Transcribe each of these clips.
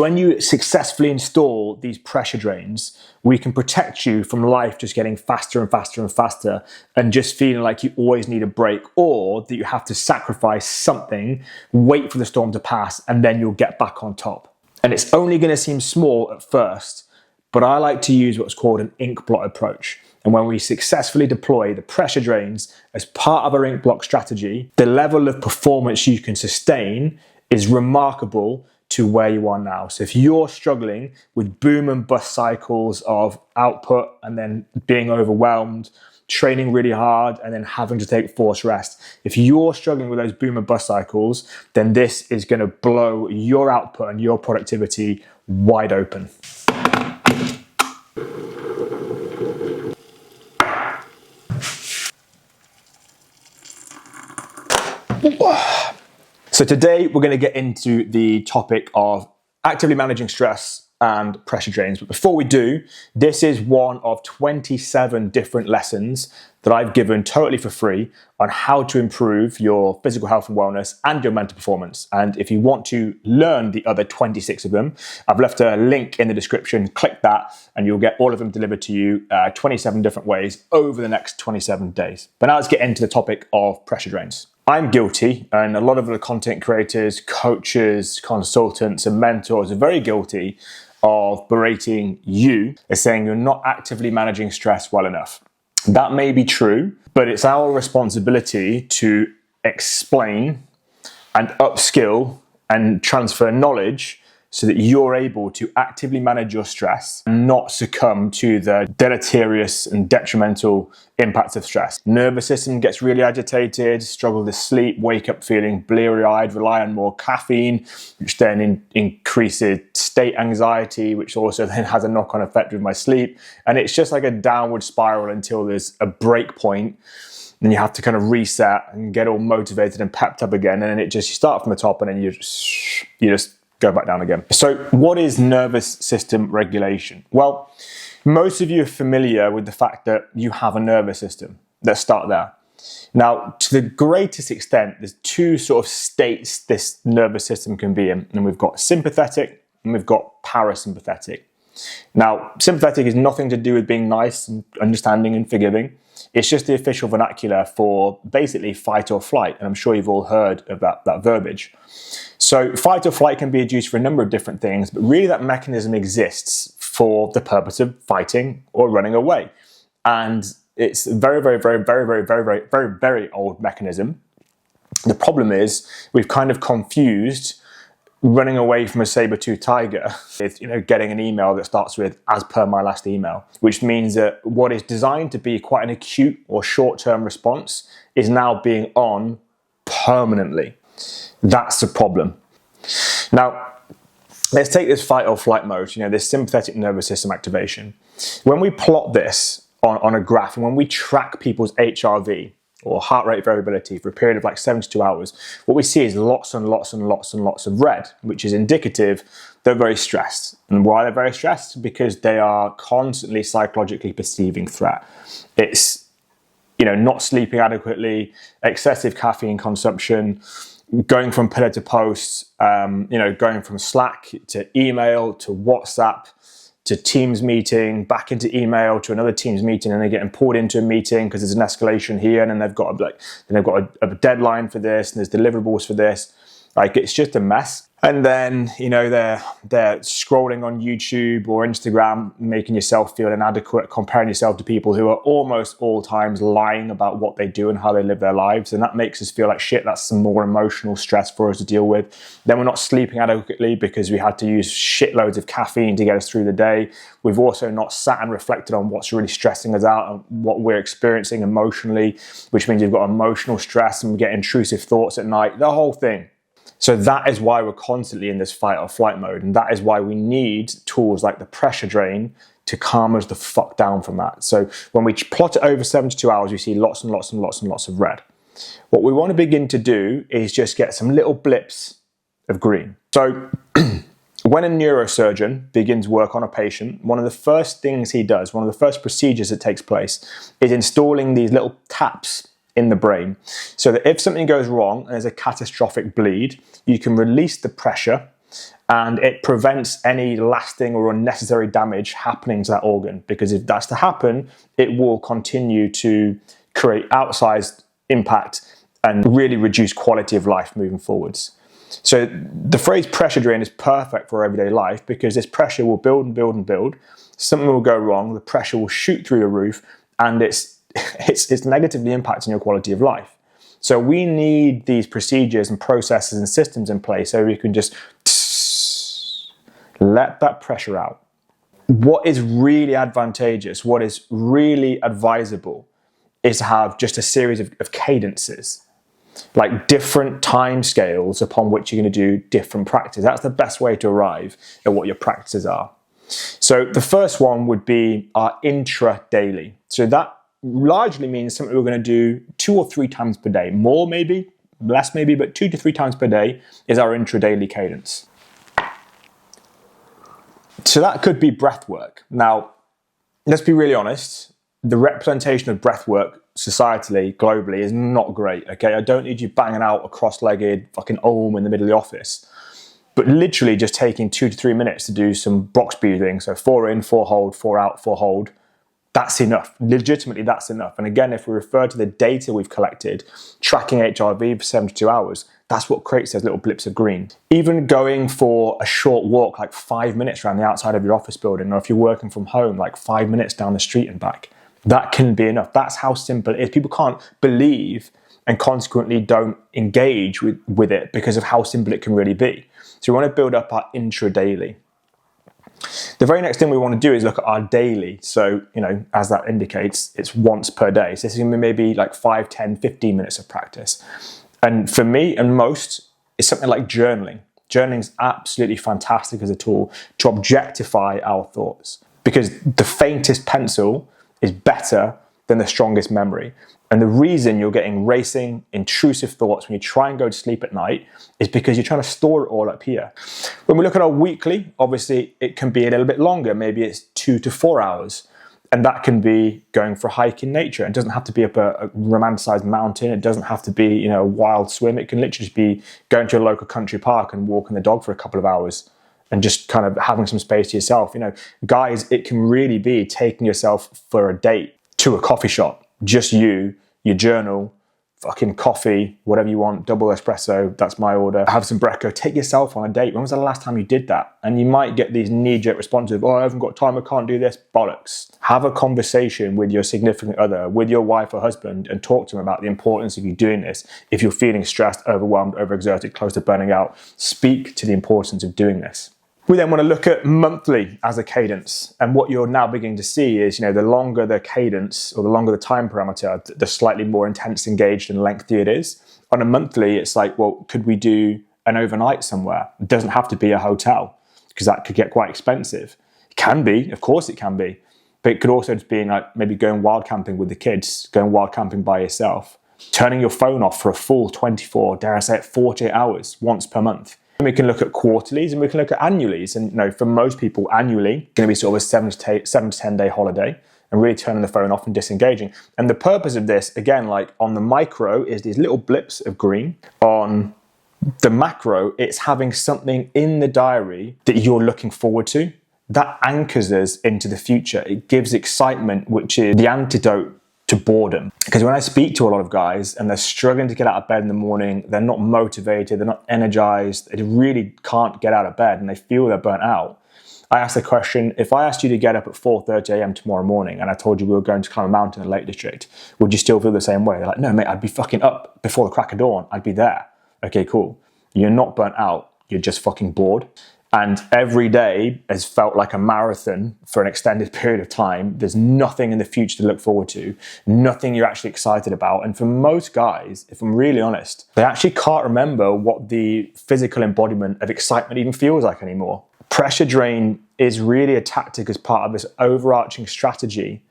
So when you successfully install these pressure drains, we can protect you from life just getting faster and faster and faster and just feeling like you always need a break, or that you have to sacrifice something, wait for the storm to pass, and then you'll get back on top. And it's only going to seem small at first, but I like to use what's called an ink blot approach. And when we successfully deploy the pressure drains as part of our ink block strategy, the level of performance you can sustain is remarkable to where you are now. So if you're struggling with boom and bust cycles of output and then being overwhelmed, training really hard and then having to take forced rest, if you're struggling with those boom and bust cycles, then this is going to blow your output and your productivity wide open. So today we're going to get into the topic of actively managing stress and pressure drains. But before we do, this is one of 27 different lessons that I've given totally for free on how to improve your physical health and wellness and your mental performance. And if you want to learn the other 26 of them, I've left a link in the description. Click that and you'll get all of them delivered to you 27 different ways over the next 27 days. But now let's get into the topic of pressure drains. I'm guilty, and a lot of the content creators, coaches, consultants, and mentors are very guilty of berating you as saying you're not actively managing stress well enough. That may be true, but it's our responsibility to explain and upskill and transfer knowledge so that you're able to actively manage your stress and not succumb to the deleterious and detrimental impacts of stress. Nervous system gets really agitated, struggle to sleep, wake up feeling bleary-eyed, rely on more caffeine, which then increases state anxiety, which also then has a knock-on effect with my sleep. And it's just like a downward spiral until there's a break point. And you have to kind of reset and get all motivated and pepped up again. And then you start from the top and then you just go back down again. So what is nervous system regulation? Well, most of you are familiar with the fact that you have a nervous system. Let's start there. Now, to the greatest extent, there's two sort of states this nervous system can be in. And we've got sympathetic and we've got parasympathetic. Now, sympathetic is nothing to do with being nice and understanding and forgiving. It's just the official vernacular for basically fight or flight. And I'm sure you've all heard of that verbiage. So fight or flight can be used for a number of different things, but really that mechanism exists for the purpose of fighting or running away. And it's a very old mechanism. The problem is we've kind of confused running away from a saber-toothed tiger with, getting an email that starts with "as per my last email," which means that what is designed to be quite an acute or short-term response is now being on permanently. That's the problem. Now, let's take this fight or flight mode, this sympathetic nervous system activation. When we plot this on a graph and when we track people's HRV, or heart rate variability, for a period of like 72 hours, what we see is lots and lots and lots and lots of red, which is indicative they're very stressed. And why they're very stressed? Because they are constantly psychologically perceiving threat. It's, not sleeping adequately, excessive caffeine consumption, going from pillar to post, going from Slack to email to WhatsApp to Teams meeting, back into email to another Teams meeting, and they're getting pulled into a meeting because there's an escalation here, and then they've got a deadline for this, and there's deliverables for this. Like, it's just a mess. And then, they're scrolling on YouTube or Instagram, making yourself feel inadequate, comparing yourself to people who are almost all times lying about what they do and how they live their lives. And that makes us feel like shit. That's some more emotional stress for us to deal with. Then we're not sleeping adequately because we had to use shitloads of caffeine to get us through the day. We've also not sat and reflected on what's really stressing us out and what we're experiencing emotionally, which means you've got emotional stress and we get intrusive thoughts at night, the whole thing. So that is why we're constantly in this fight or flight mode. And that is why we need tools like the pressure drain to calm us the fuck down from that. So when we plot it over 72 hours, we see lots and lots and lots and lots of red. What we want to begin to do is just get some little blips of green. So when a neurosurgeon begins work on a patient, one of the first things he does, one of the first procedures that takes place is installing these little taps in the brain, so that if something goes wrong and there's a catastrophic bleed, you can release the pressure And it prevents any lasting or unnecessary damage happening to that organ, because if that's to happen, it will continue to create outsized impact and really reduce quality of life moving forwards. So the phrase pressure drain is perfect for everyday life, because this pressure will build and build and build. Something will go wrong, the pressure will shoot through the roof, and it's negatively impacting your quality of life. So we need these procedures and processes and systems in place so we can just let that pressure out. What is really advantageous, what is really advisable, is to have just a series of cadences, like different time scales upon which you're going to do different practices. That's the best way to arrive at what your practices are. So the first one would be our intra-daily. So that largely means something we're going to do 2 or 3 times per day. More maybe, less maybe, but 2 to 3 times per day is our intra-daily cadence. So that could be breath work. Now, let's be really honest. The representation of breath work societally, globally, is not great, okay? I don't need you banging out a cross-legged fucking Om in the middle of the office. But literally just taking 2 to 3 minutes to do some box breathing, so 4 in, 4 hold, 4 out, 4 hold, that's enough. Legitimately, that's enough. And again, if we refer to the data we've collected, tracking HRV for 72 hours, that's what creates those little blips of green. Even going for a short walk, like 5 minutes around the outside of your office building, or if you're working from home, like 5 minutes down the street and back, that can be enough. That's how simple it is. People can't believe and consequently don't engage with it because of how simple it can really be. So we want to build up our intra-daily. The very next thing we want to do is look at our daily. So, as that indicates, it's once per day. So this is going to be maybe like 5, 10, 15 minutes of practice. And for me and most, it's something like journaling. Journaling is absolutely fantastic as a tool to objectify our thoughts, because the faintest pencil is better than the strongest memory. And the reason you're getting racing, intrusive thoughts when you try and go to sleep at night is because you're trying to store it all up here. When we look at our weekly, obviously it can be a little bit longer. Maybe it's 2 to 4 hours. And that can be going for a hike in nature. It doesn't have to be up a romanticized mountain. It doesn't have to be, a wild swim. It can literally just be going to a local country park and walking the dog for a couple of hours and just kind of having some space to yourself. Guys, it can really be taking yourself for a date to a coffee shop, just you, your journal, fucking coffee, whatever you want, double espresso, that's my order. Have some brecco, take yourself on a date. When was the last time you did that? And you might get these knee-jerk responses, I haven't got time, I can't do this, bollocks. Have a conversation with your significant other, with your wife or husband, and talk to them about the importance of you doing this. If you're feeling stressed, overwhelmed, overexerted, close to burning out, speak to the importance of doing this. We then want to look at monthly as a cadence. And what you're now beginning to see is, the longer the cadence or the longer the time parameter, the slightly more intense, engaged and lengthy it is. On a monthly, it's like, well, could we do an overnight somewhere? It doesn't have to be a hotel, because that could get quite expensive. It can be, of course it can be. But it could also just be like maybe going wild camping with the kids, going wild camping by yourself, turning your phone off for a full 24, dare I say it, 48 hours once per month. And we can look at quarterlies and we can look at annualies. And for most people, annually going to be sort of a 7 to 10 day holiday and really turning the phone off and disengaging. And the purpose of this, again, like on the micro, is these little blips of green. On the macro, it's having something in the diary that you're looking forward to. That anchors us into the future. It gives excitement, which is the antidote to boredom. Because when I speak to a lot of guys and they're struggling to get out of bed in the morning, they're not motivated, they're not energized, they really can't get out of bed and they feel they're burnt out. I ask the question, if I asked you to get up at 4:30 a.m. tomorrow morning and I told you we were going to climb a mountain in the Lake District, would you still feel the same way? They're like, no, mate, I'd be fucking up before the crack of dawn. I'd be there. Okay, cool. You're not burnt out. You're just fucking bored. And every day has felt like a marathon for an extended period of time. There's nothing in the future to look forward to, nothing you're actually excited about. And for most guys, if I'm really honest, they actually can't remember what the physical embodiment of excitement even feels like anymore. Pressure drain is really a tactic as part of this overarching strategy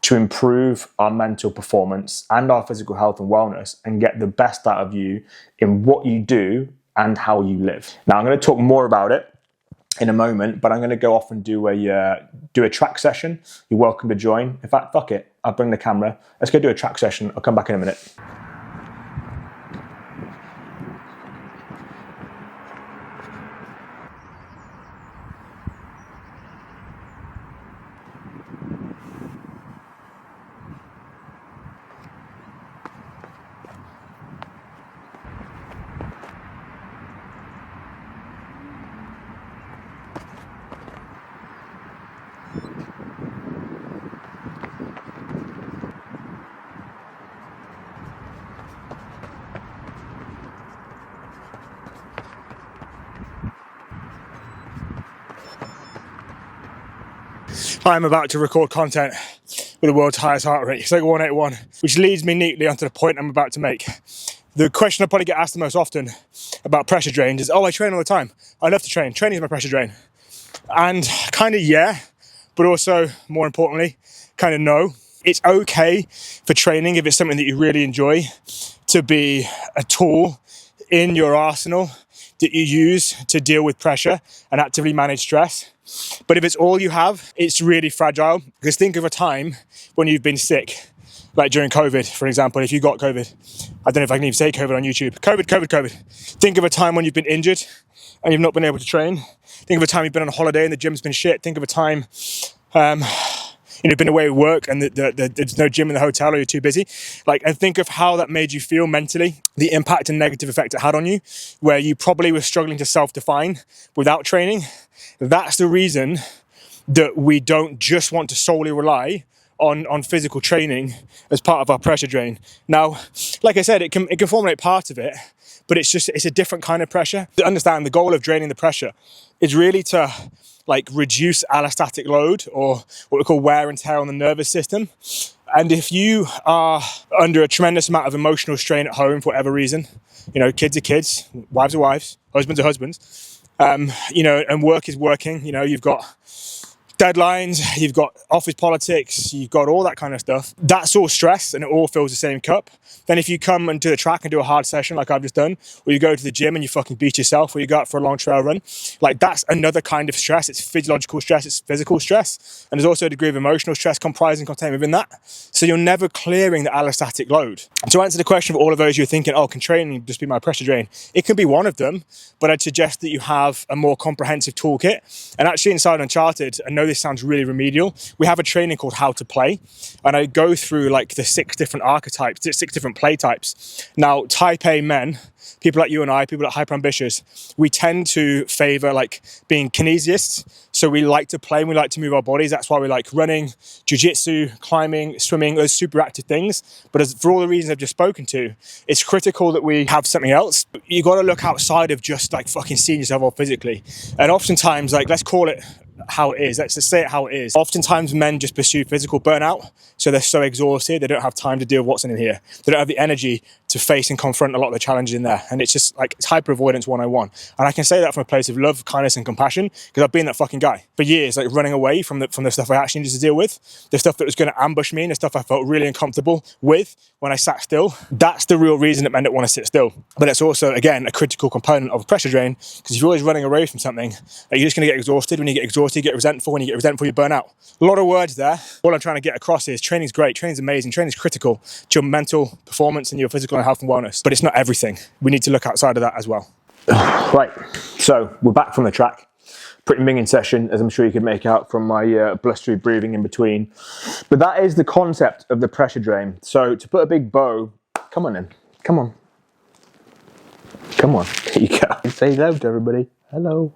to improve our mental performance and our physical health and wellness and get the best out of you in what you do and how you live. Now, I'm going to talk more about it in a moment, but I'm going to go off and do a track session. You're welcome to join. In fact, fuck it. I'll bring the camera. Let's go do a track session. I'll come back in a minute. I'm about to record content with the world's highest heart rate. It's like 181, which leads me neatly onto the point I'm about to make. The question I probably get asked the most often about pressure drains is, oh, I train all the time. I love to train. Training is my pressure drain. And kind of yeah, but also more importantly, kind of no. It's okay for training, if it's something that you really enjoy, to be a tool in your arsenal that you use to deal with pressure and actively manage stress. But if it's all you have, it's really fragile. Because think of a time when you've been sick, like during COVID, for example. If you got COVID, I don't know if I can even say COVID on YouTube. COVID. Think of a time when you've been injured and you've not been able to train. Think of a time you've been on a holiday and the gym's been shit. Think of a time you've been away at work and there's no gym in the hotel or you're too busy. And think of how that made you feel mentally, the impact and negative effect it had on you, where you probably were struggling to self-define without training. That's the reason that we don't just want to solely rely on physical training as part of our pressure drain. Now, like I said, it can formulate part of it, but it's a different kind of pressure. To understand, the goal of draining the pressure is really to reduce allostatic load, or what we call wear and tear on the nervous system. And if you are under a tremendous amount of emotional strain at home for whatever reason, kids are kids, wives are wives, husbands are husbands, and work is working, you've got deadlines, you've got office politics, you've got all that kind of stuff. That's all stress and it all fills the same cup. Then if you come into the track and do a hard session like I've just done, or you go to the gym and you fucking beat yourself, or you go out for a long trail run, that's another kind of stress. It's physiological stress, it's physical stress. And there's also a degree of emotional stress comprised and contained within that. So you're never clearing the allostatic load. And to answer the question for all of those who are thinking, oh, can training just be my pressure drain? It can be one of them, but I'd suggest that you have a more comprehensive toolkit. And actually inside Uncharted, I know this sounds really remedial, we have a training called How to Play, and I go through the 6 different archetypes, 6 different play types. Now, type A men, people like you and I, people that are hyper ambitious, we tend to favor being kinesists. So we like to play and we like to move our bodies. That's why we like running, jiu-jitsu, climbing, swimming, those super active things. But for all the reasons I've just spoken to, it's critical that we have something else. You got to look outside of just fucking seeing yourself all physically. And oftentimes, let's call it how it is. Let's just say it how it is. Oftentimes men just pursue physical burnout. So they're so exhausted, they don't have time to deal with what's in here. They don't have the energy to face and confront a lot of the challenges in there. And it's just it's hyper avoidance 101. And I can say that from a place of love, kindness and compassion, because I've been that fucking guy for years, running away from the stuff I actually needed to deal with, the stuff that was going to ambush me and the stuff I felt really uncomfortable with when I sat still. That's the real reason that men don't want to sit still. But it's also, again, a critical component of a pressure drain, because if you're always running away from something, you're just going to get exhausted. When you get exhausted, you get resentful. When you get resentful, you burn out. A lot of words there. All I'm trying to get across is training's great, training's amazing, training's critical to your mental performance and your physical and health and wellness. But it's not everything. We need to look outside of that as well. Right, so we're back from the track. Pretty minging session, as I'm sure you can make out from my blustery breathing in between. But that is the concept of the pressure drain. So to put a big bow, come on in, come on. There you go. Say hello to everybody. Hello.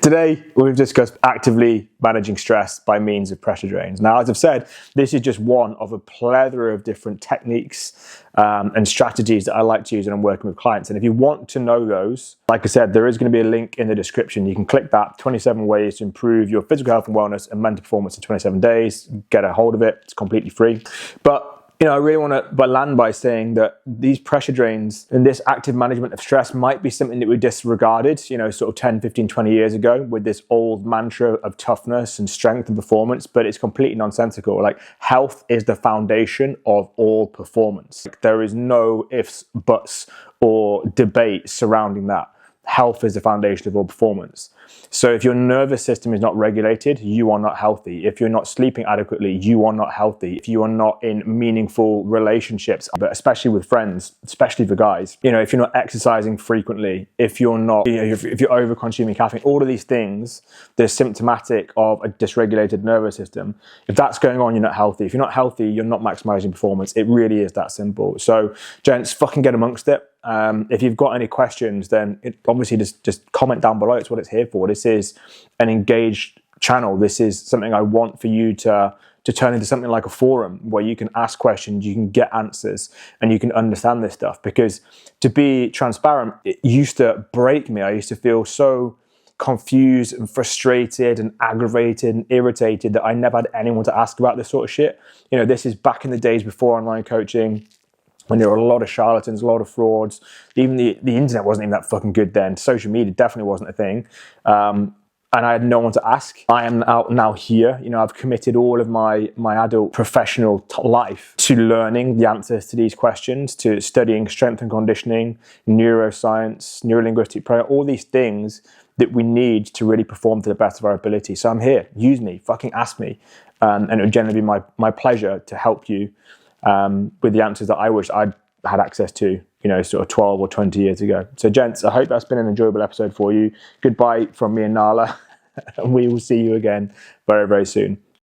Today, we've discussed actively managing stress by means of pressure drains. Now, as I've said, this is just one of a plethora of different techniques and strategies that I like to use when I'm working with clients. And if you want to know those, like I said, there is going to be a link in the description. You can click that, 27 ways to improve your physical health and wellness and mental performance in 27 days. Get a hold of it. It's completely free. But I really want to land by saying that these pressure drains and this active management of stress might be something that we disregarded, sort of 10, 15, 20 years ago with this old mantra of toughness and strength and performance, but it's completely nonsensical. Health is the foundation of all performance. There is no ifs, buts, or debate surrounding that. Health is the foundation of all performance. So if your nervous system is not regulated, you are not healthy. If you're not sleeping adequately, you are not healthy. If you are not in meaningful relationships, but especially with friends, especially for guys, if you're not exercising frequently, if you're not, if you're over consuming caffeine, all of these things that are symptomatic of a dysregulated nervous system, if that's going on, you're not healthy. If you're not healthy, you're not maximizing performance. It really is that simple. So gents, fucking get amongst it. If you've got any questions, then obviously just comment down below. It's what it's here for. This is an engaged channel. This is something I want for you to turn into something like a forum where you can ask questions, you can get answers, and you can understand this stuff. Because to be transparent, it used to break me. I used to feel so confused and frustrated and aggravated and irritated that I never had anyone to ask about this sort of shit. You know, this is back in the days before online coaching, when there were a lot of charlatans, a lot of frauds. Even the internet wasn't even that fucking good then. Social media definitely wasn't a thing. And I had no one to ask. I am now here. You know, I've committed all of my adult professional life to learning the answers to these questions, to studying strength and conditioning, neuroscience, neurolinguistic programming, all these things that we need to really perform to the best of our ability. So I'm here. Use me. Fucking ask me. And it would generally be my pleasure to help you with the answers that I wish I'd had access to, you know, sort of 12 or 20 years ago. So gents, I hope that's been an enjoyable episode for you. Goodbye from me and Nala, and we will see you again very, very soon.